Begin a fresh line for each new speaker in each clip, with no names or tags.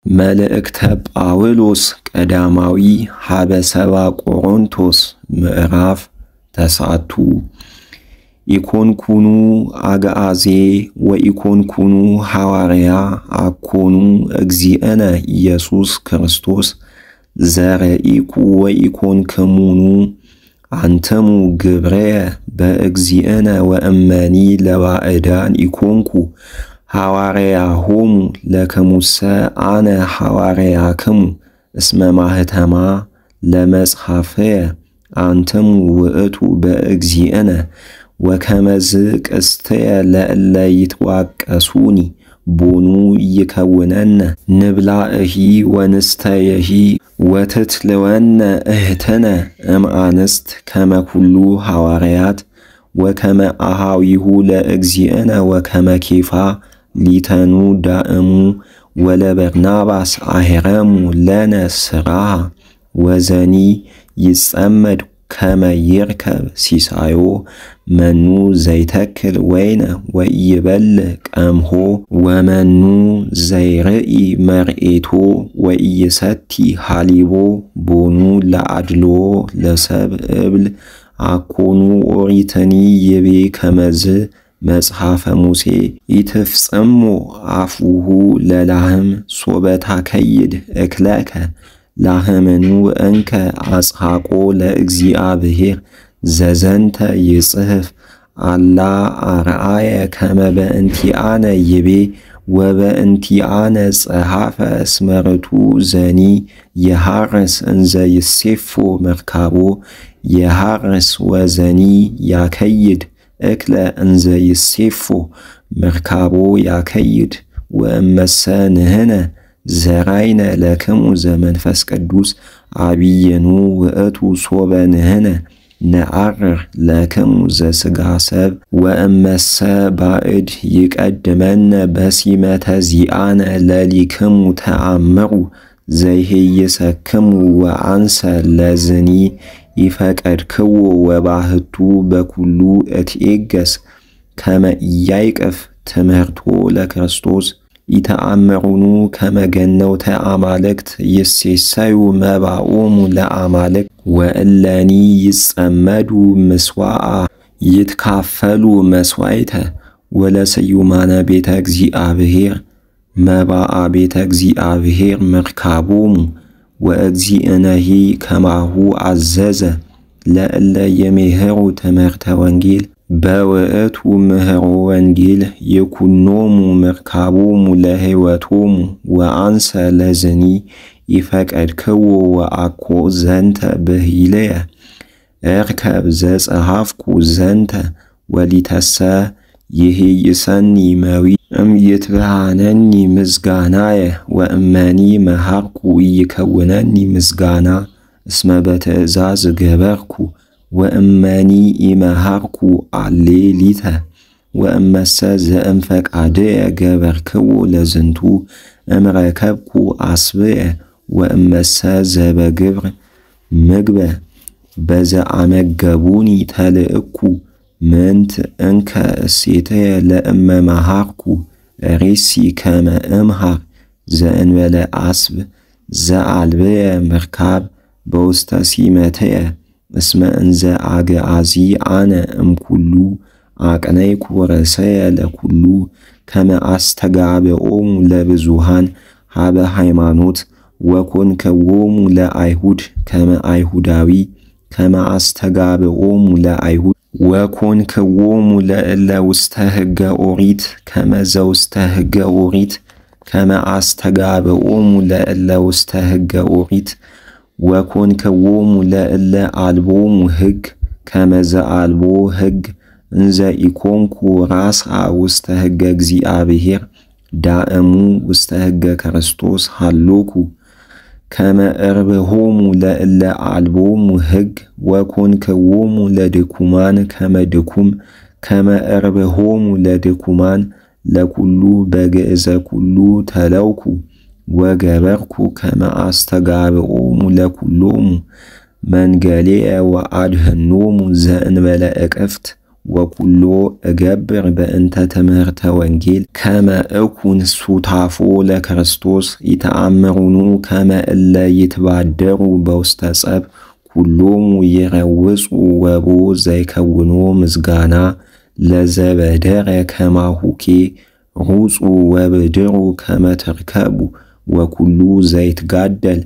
መልእክተ ጳውሎስ ቀዳማዊ ሀበ ሰባ ቆሮንቶስ ምዕራፍ ተስዓቱ ኢኮንኩኑ አግዓዜ ወኢኮንኩኑ ሐዋርያ አኮኑ እግዚእነ ኢየሱስ ክርስቶስ ዘርኢኩ ወኢኮንክሙኑ አንተሙ ግብረየ በእግዚእነ ወእመኒ ለባዕዳን ኢኮንኩ ሐዋርያሆሙ ለክሙሰ አነ ሐዋርያክሙ እስመ ማህተማ ለመጽሐፈየ አንተሙ ውእቱ በእግዚእነ ወከመዝ ቅስትየ ለእለ ይትዋቀሱኒ ቦኑ ይከውነነ ንብላእሂ ወንስተየሂ ወትትልወነ እህትነ እምአንስት ከመ ኩሉ ሐዋርያት ወከመ አሃዊሁ ለእግዚእነ ወከመ ኬፋ ሊተኑ ዳእሙ ወለበርናባስ አሄረሙ ለነ ሥራሃ ወዘኒ ይጸመድ ከመ ይርከብ ሲሳዮ መኑ ዘይተክል ወይነ ወኢይበልዕ ቀምሆ ወመኑ ዘይርኢ መርኤቶ ወኢይሰቲ ሐሊቦ ቦኑ ለአድልዎ ለሰብ እብል አኮኑ ኦሪትኒ ይቤ ከመዝ መጽሐፈ ሙሴ ኢትፍጽሞ አፉሁ ለላህም ሶበታ ከይድ እክለከ ላህምኑ እንከ አጽሐቆ ለእግዚአብሔር ዘዘንተ ይጽሕፍ አላ አርአየ ከመ በእንቲአነ ይቤ ወበእንቲአነ ጸሐፈ እስመርቱ ዘኒ የሐርስ እንዘ ይሴፎ መርካቦ የሐርስ ወዘኒ ያከይድ እክለ እንዘ ይሴፎ መርካቦ ያከይድ ወእመሰ ንሕነ ዘራይነ ለክሙ ዘመንፈስ ቅዱስ አብየኑ ውእቱ ሶበ ንሕነ ነዐርር ለክሙ ዘሥጋ ሰብ ወእመሰ ባዕድ ይቀድመነ በሲመተ ዚአነ ለሊክሙ ተአምሩ ዘይሄይሰክሙ ወአንሰ ለዝኒ ይፈቀድክዎ ወባህቱ በኩሉ እትዔገስ ከመ ኢያይቅፍ ትምህርቶ ለክርስቶስ ኢተአምሩኑ ከመ ገነውተ አማልክት ይሴሰዩ መባኦሙ ለአማልክት ወእለኒ ይጸመዱ ምስዋዓ ይትካፈሉ መስዋዕተ ወለስዩማነ ቤተ እግዚአብሔር መባአ ቤተ እግዚአብሔር መርካቦሙ ወእግዚእነሂ ከማሁ አዘዘ ለእለ የሜህሩ ትምህርተ ወንጌል በውእቱ ምህሮ ወንጌል ይኩኖሙ መርካቦሙ ለሕይወቶሙ ወአንሰ ለዝኒ ይፈቀድክዎ ወአኮ ዘንተ ብሂልየ እርከብ ዘጸሐፍኩ ዘንተ ወሊተሰ ይሄይሰኒ መዊ እምይትብሃነኒ ምዝጋናየ ወእመኒ መሃርኩ ይከውነኒ ምዝጋና እስመ በትእዛዝ ገበርኩ ወእመኒ ኢመሃርኩ አሌሊተ ወእመሰ ዘእምፈቃድየ ገበርክዎ ለዝንቱ እምረከብኩ አስብየ ወእመሰ ዘበግብር ምግበ በዘአመገቡኒ ተልእኩ ምንት እንከ እሴትየ ለእመ መሃርኩ ሬሲ ከመ እምሃር ዘእንበለ አስብ ዘአልብየ ምርካብ በውስተ ሲመትየ እስመ እንዘ አግዓዚ አነ እምኩሉ አቅነይኩ ርእሰየ ለኩሉ ከመ አስተጋብኦሙ ለብዙሃን ሀበ ሃይማኖት ወኮንክዎሙ ለአይሁድ ከመ አይሁዳዊ ከመ አስተጋብኦሙ ለአይሁድ ወኮንክዎሙ ለእለ ውስተ ሕገ ኦሪት ከመ ዘውስተ ሕገ ኦሪት ከመ አስተጋብኦሙ ለእለ ውስተ ሕገ ኦሪት ወኮንክዎሙ ለእለ አልቦሙ ሕግ ከመ ዘአልቦ ሕግ እንዘ ኢኮንኩ ራስአ ውስተ ሕገ እግዚአብሔር ዳእሙ ውስተ ሕገ ክርስቶስ ሃሎኩ ከመ እርብሆሙ ለእለ አልቦሙ ሕግ ወኮንክዎሙ ለድኩማን ከመ ድኩም ከመ እርብሆሙ ለድኩማን ለኩሉ በግእዘ ኩሉ ተለውኩ ወገበርኩ ከመ አስተጋብኦሙ ለኩሎሙ መንገሌየ ወአድኅኖሙ ዘእንበለ እቅፍት ወኩሎ እገብር በእንተ ትምህርተ ወንጌል ከመ እኩን ሱታፎ ለክርስቶስ ይተአምሩኑ ከመ እለ ይትባደሩ በውስተ ጸብ ኩሎሙ ይረውጹ ወቦ ዘይከውኖ ምዝጋና ለዘበደረ ከማሁኬ ሩጹ ወብድሩ ከመ ትርከቡ ወኩሉ ዘይትጋደል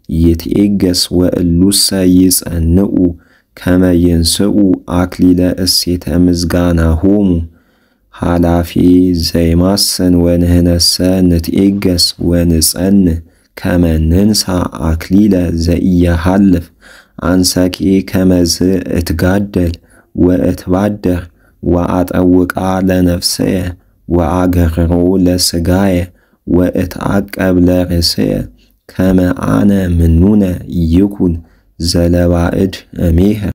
ይትኤገስ ወእሉሰ ይጸንዑ ከመ ይንስኡ አክሊለ እሴተ ምዝጋናሆሙ ኃላፊ ዘይማስን ወንህነሰ ንትኤገስ ወንጸንዕ ከመ ንንሣ አክሊለ ዘኢየሃልፍ አንሰኬ ከመዝ እትጋደል ወእትባደር ወአጠውቃ ለነፍስየ ወአገርሮ ለሥጋየ ወእትዐቀብ ለርእስየ ከመ አነ ምኑነ ይኩን ዘለባዕድ እሜህር